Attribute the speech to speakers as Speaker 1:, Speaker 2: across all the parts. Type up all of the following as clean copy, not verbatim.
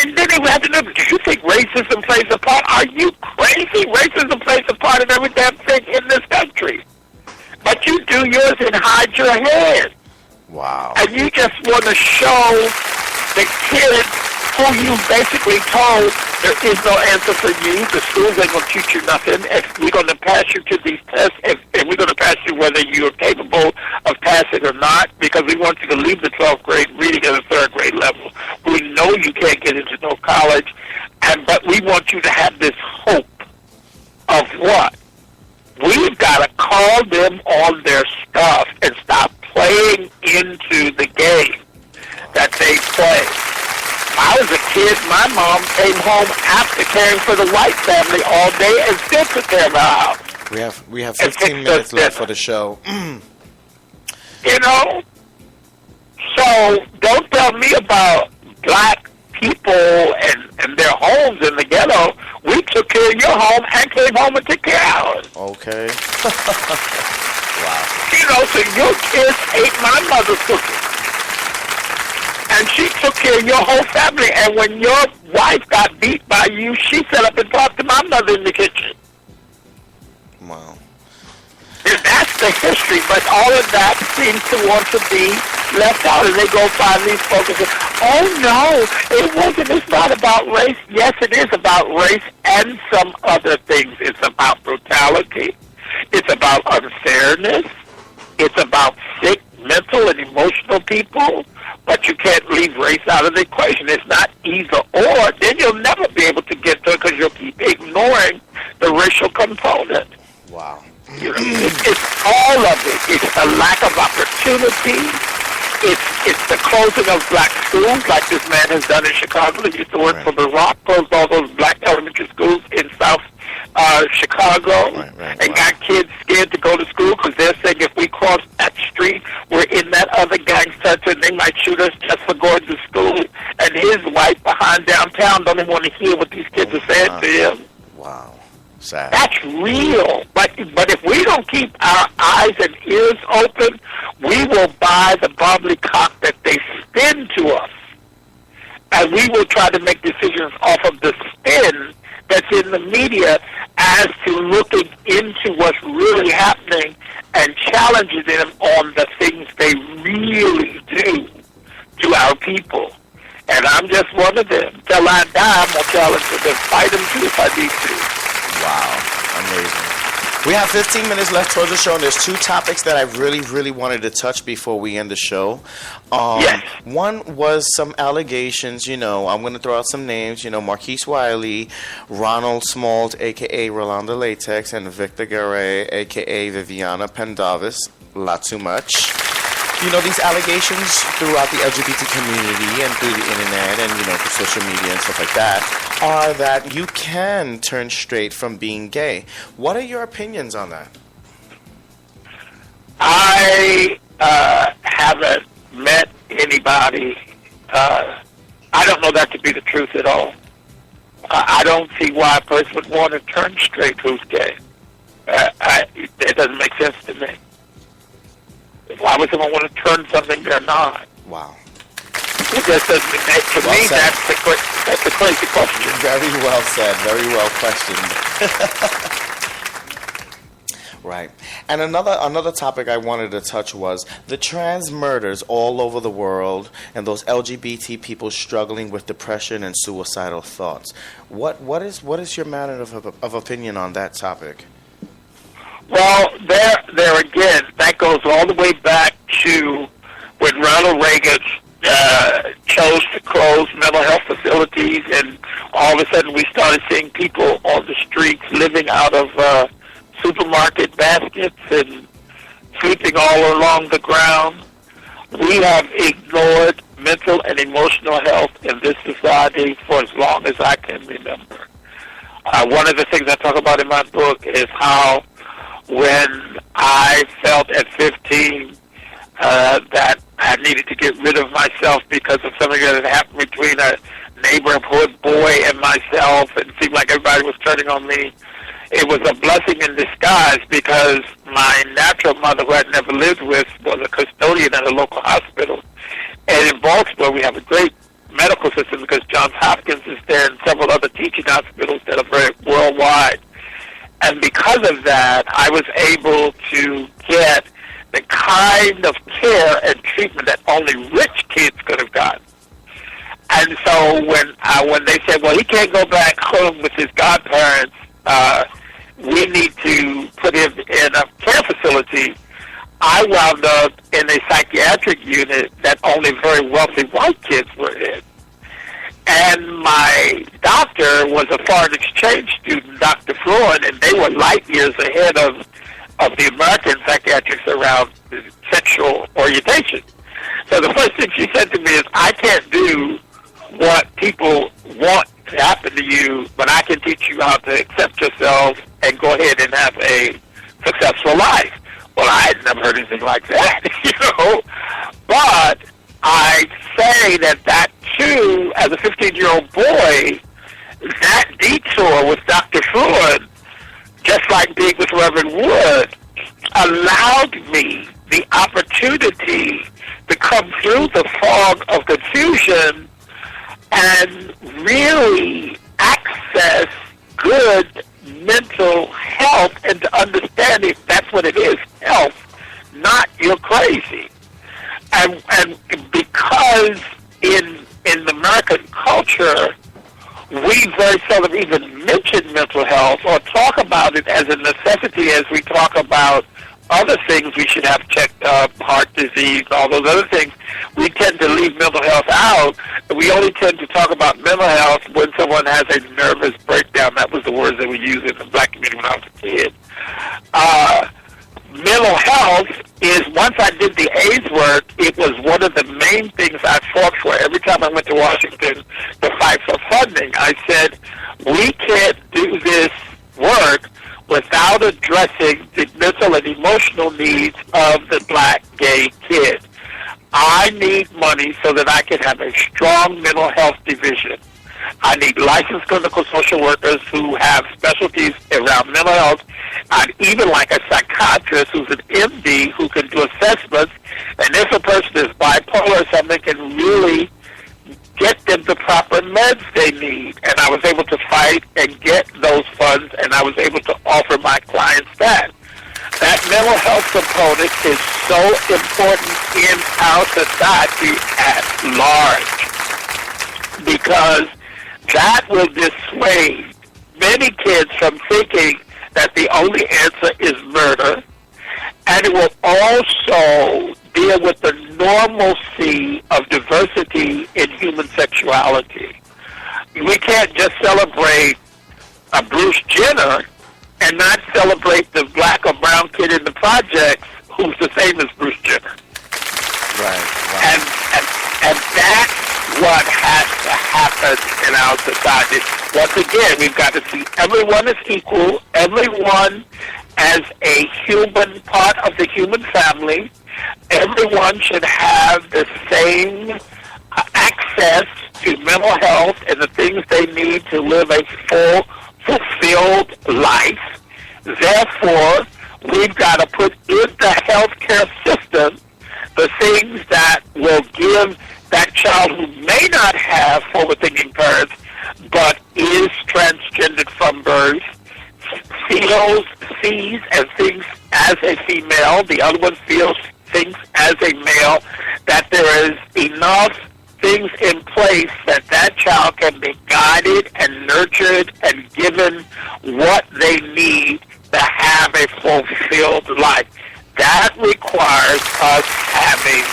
Speaker 1: And then they had to know, do you think racism plays a part? Are you crazy? Racism plays a part in every damn thing in this country. But you do yours and hide your head.
Speaker 2: Wow.
Speaker 1: And you just want to show the kids who you basically told there is no answer for you. The schools ain't going to teach you nothing. If we're going to pass you to these tests, and we're going to pass you whether you're capable of passing or not, because we want you to leave the 12th grade reading at the 3rd grade level. We know you can't get into no college, but we want you to have this hope of what? We've got to call them on their stuff and stop playing into the game that they play. I was a kid, my mom came home after caring for the white family all day and still took care of the house.
Speaker 2: We have 15 minutes left for the show.
Speaker 1: You know? So don't tell me about black people and their homes in the ghetto. We took care of your home and came home and took care of ours.
Speaker 2: Okay. Wow.
Speaker 1: You know, so your kids ate my mother's cooking. And she took care of your whole family. And when your wife got beat by you, she sat up and talked to my mother in the kitchen.
Speaker 2: Wow.
Speaker 1: And that's the history. But all of that seems to want to be left out. And they go find these folks and say, oh, no, it wasn't. It's not about race. Yes, it is about race and some other things. It's about brutality. It's about unfairness. It's about sick, mental, and emotional people. But you can't leave race out of the equation. It's not either or. Then you'll never be able to get to it because you'll keep ignoring the racial component.
Speaker 2: Wow.
Speaker 1: You know, it's all of it. It's the lack of opportunity. It's the closing of black schools, like this man has done in Chicago. He used to work for The Rock, closed all those black elementary schools in South Chicago, and got kids scared to go to school because they're saying if we cross that street, we're in that other gangster, and they might shoot us just for going to school. And his wife behind downtown don't even want to hear what these kids are saying to him.
Speaker 2: Wow. Sad.
Speaker 1: That's real. But if we don't keep our eyes and ears open, we will buy the bubblycock that they spin to us. And we will try to make decisions off of the spin that's in the media as to looking into what's really happening and challenging them on the things they really do to our people. And I'm just one of them. Till I die, I'm going to challenge them and fight them too if I need to.
Speaker 2: Wow, amazing. We have 15 minutes left towards the show, and there's 2 topics that I really wanted to touch before we end the show.
Speaker 1: Yes.
Speaker 2: One was some allegations, I'm going to throw out some names, Marquise Wiley, Ronald Smolt, a.k.a. Rolanda Latex, and Victor Garay, a.k.a. Viviana Pendavis. Not too much. These allegations throughout the LGBT community and through the internet and, through social media and stuff like that are that you can turn straight from being gay. What are your opinions on that?
Speaker 1: I haven't met anybody. I don't know that to be the truth at all. I don't see why a person would want to turn straight who's gay. It doesn't make sense to me. Why would someone want to turn something they're not?
Speaker 2: Wow.
Speaker 1: It just doesn't make to me. That's a crazy question.
Speaker 2: Very well said. Very well questioned. Right. And another topic I wanted to touch was the trans murders all over the world and those LGBT people struggling with depression and suicidal thoughts. What is your matter of opinion on that topic?
Speaker 1: Well, there again, that goes all the way back to when Ronald Reagan chose to close mental health facilities, and all of a sudden we started seeing people on the streets living out of supermarket baskets and sleeping all along the ground. We have ignored mental and emotional health in this society for as long as I can remember. One of the things I talk about in my book is how when I felt at 15 that I needed to get rid of myself because of something that had happened between a neighborhood boy and myself, and it seemed like everybody was turning on me. It was a blessing in disguise because my natural mother, who I'd never lived with, was a custodian at a local hospital. And in Baltimore, we have a great medical system because Johns Hopkins is there and several other teaching hospitals that are very worldwide. And because of that, I was able to get the kind of care and treatment that only rich kids could have gotten. And so when they said, well, he can't go back home with his godparents, we need to put him in a care facility, I wound up in a psychiatric unit that only very wealthy white kids were in. And my doctor was a foreign exchange student, Dr. Freud, and they were light years ahead of the American psychiatrists around sexual orientation. So the first thing she said to me is, I can't do what people want to happen to you, but I can teach you how to accept yourself and go ahead and have a successful life. Well, I had never heard anything like that, But I say that too, as a 15-year-old boy, that detour with Dr. Freud, just like being with Reverend Wood, allowed me the opportunity to come through the fog of confusion and really access good mental health and to understanding that's what it is, health, not you're crazy. And because in the American culture, we very seldom even mention mental health or talk about it as a necessity as we talk about other things we should have checked up, heart disease, all those other things. We tend to leave mental health out. We only tend to talk about mental health when someone has a nervous breakdown. That was the words that we used in the black community when I was a kid. Mental health is, once I did the AIDS work, it was one of the main things I fought for. Every time I went to Washington to fight for funding, I said, we can't do this work without addressing the mental and emotional needs of the black gay kid. I need money so that I can have a strong mental health division. I need licensed clinical social workers who have specialties around mental health. I'd even like a psychiatrist who's an MD who can do assessments, and if a person is bipolar or something, can really get them the proper meds they need. And I was able to fight and get those funds, and I was able to offer my clients that. That mental health component is so important in our society at large because that will dissuade many kids from thinking that the only answer is murder, and it will also deal with the normalcy of diversity in human sexuality. We can't just celebrate a Bruce Jenner and not celebrate the black or brown kid in the projects who's the same as Bruce Jenner.
Speaker 2: Right.
Speaker 1: And that's what has to happen in our society. Once again, we've got to see everyone as equal, everyone as a human part of the human family. Everyone should have the same access to mental health and the things they need to live a full, fulfilled life. Therefore, we've got to put in the healthcare system the things that will give that child who may not have forward-thinking parents but is transgendered from birth, sees and thinks as a female, the other one thinks as a male, that there is enough things in place that that child can be guided and nurtured and given what they need to have a fulfilled life. That requires us having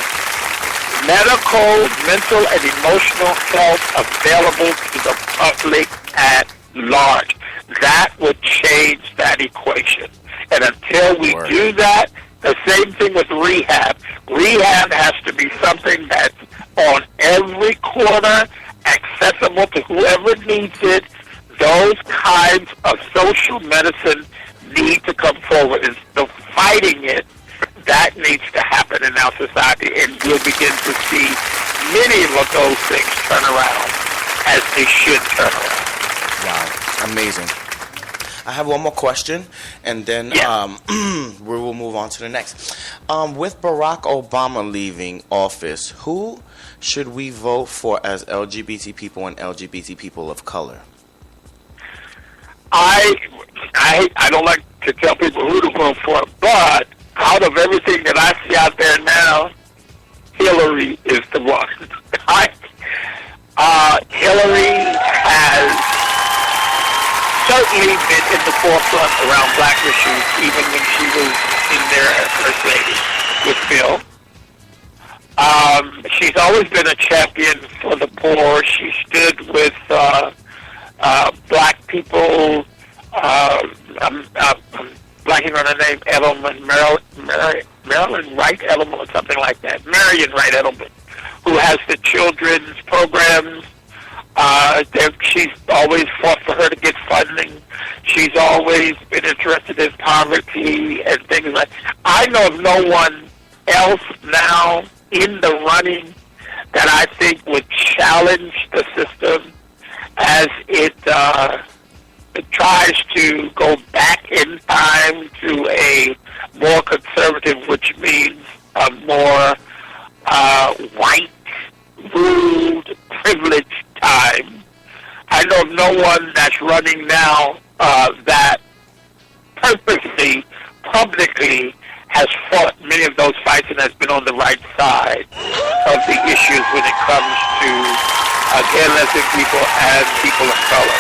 Speaker 1: medical, mental, and emotional health available to the public at large. That would change that equation. And until we do that, the same thing with rehab. Rehab has to be something that's on every corner, accessible to whoever needs it. Those kinds of social medicine need to come forward. And so fighting it, that needs to happen in our society, and we'll begin to see many of those things turn around as they should turn around.
Speaker 2: Wow, amazing. I have one more question, and then we will move on to the next. With Barack Obama leaving office, who should we vote for as LGBT people and LGBT people of color?
Speaker 1: I don't like to tell people who to vote for, but out of everything that I see out there now, Hillary is the one. Hillary has certainly been in the forefront around black issues, even when she was in there as First Lady with Bill. She's always been a champion for the poor. She stood with black people. I'm blanking on her name, Edelman, Marilyn Wright Edelman or something like that. Marion Wright Edelman, who has the children's programs. She's always fought for her to get funding. She's always been interested in poverty and things like that. I know of no one else now in the running that I think would challenge the system as it tries to go back in time to a more conservative, which means a more white, ruled, privileged time. I know of no one that's running now that purposely, publicly has fought many of those fights and has been on the right side of the issues when it comes to gay and lesbian people and people of color.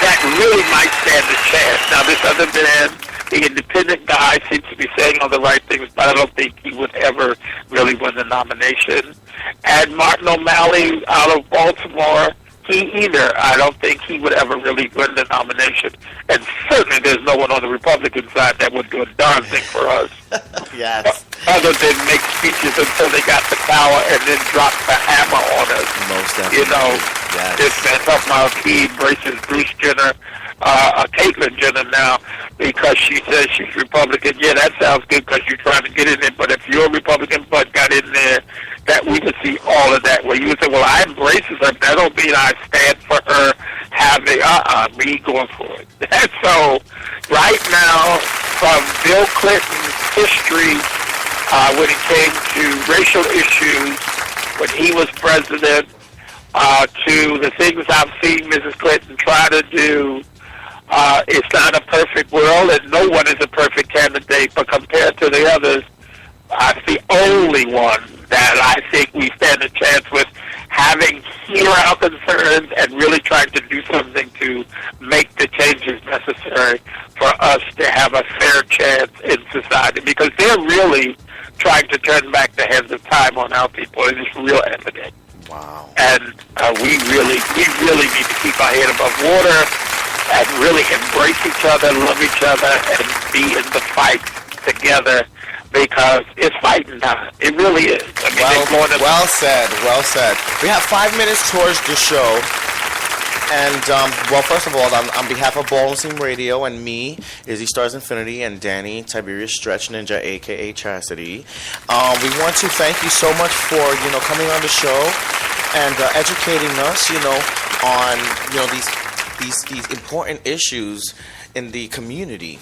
Speaker 1: That really might stand a chance. Now, this other man, the independent guy, seems to be saying all the right things, but I don't think he would ever really win the nomination. And Martin O'Malley out of Baltimore, he either. I don't think he would ever really win the nomination. And certainly there's no one on the Republican side that would do a darn thing for us.
Speaker 2: Yes.
Speaker 1: Other than make speeches until they got the power and then drop the hammer on us.
Speaker 2: Most definitely.
Speaker 1: You know,
Speaker 2: yes.
Speaker 1: this man talking about he embraces Bruce Jenner, Caitlyn Jenner now, because she says she's Republican. Yeah, that sounds good because you're trying to get in there. But if your Republican butt got in there, that we would see all of that. Where you would say, well, I embrace her. That don't mean I stand for her having, me going for it. And so, right now, from Bill Clinton's history, when it came to racial issues, when he was president, to the things I've seen Mrs. Clinton try to do, it's not a perfect world, and no one is a perfect candidate, but compared to the others, I'm the only one that I think we stand a chance with having hear our concerns and really trying to do something to make the changes necessary for us to have a fair chance in society, because they're really trying to turn back the hands of time on our people. It is real evident.
Speaker 2: Wow.
Speaker 1: And we really need to keep our head above water and really embrace each other, love each other, and be in the fight together, because it's fighting time. It really is. I mean,
Speaker 2: well said, well said. We have 5 minutes towards the show. And, first of all, on behalf of Ball and Seam Radio and me, Izzy Stars Infinity, and Danny Tiberius Stretch Ninja, a.k.a. Chastity, we want to thank you so much for, coming on the show and educating us, on, these important issues in the community.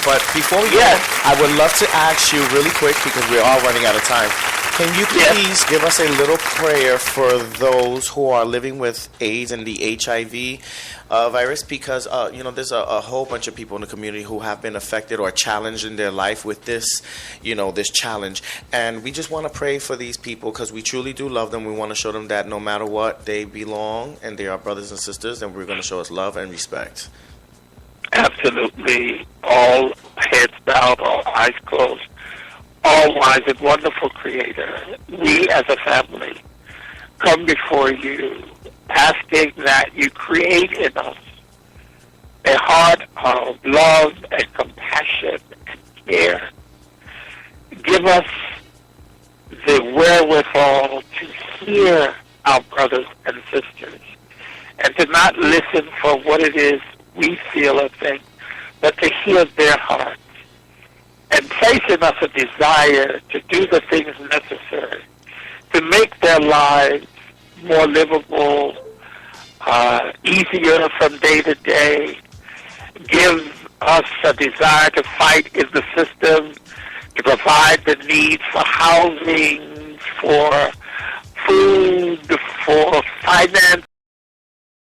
Speaker 2: But before we go, I would love to ask you really quick, because we are running out of time. Can you please give us a little prayer for those who are living with AIDS and the HIV virus? Because, there's a whole bunch of people in the community who have been affected or challenged in their life with this, this challenge. And we just want to pray for these people because we truly do love them. We want to show them that no matter what, they belong and they are brothers and sisters, and we're going to show us love and respect.
Speaker 1: Absolutely. All heads bowed, all eyes closed. All wise and wonderful Creator, we as a family come before you asking that you create in us a heart of love and compassion and care. Give us the wherewithal to hear our brothers and sisters and to not listen for what it is we feel or think, but to hear their hearts and place in us a desire to do the things necessary to make their lives more livable, easier from day to day, give us a desire to fight in the system, to provide the needs for housing, for food, for finance,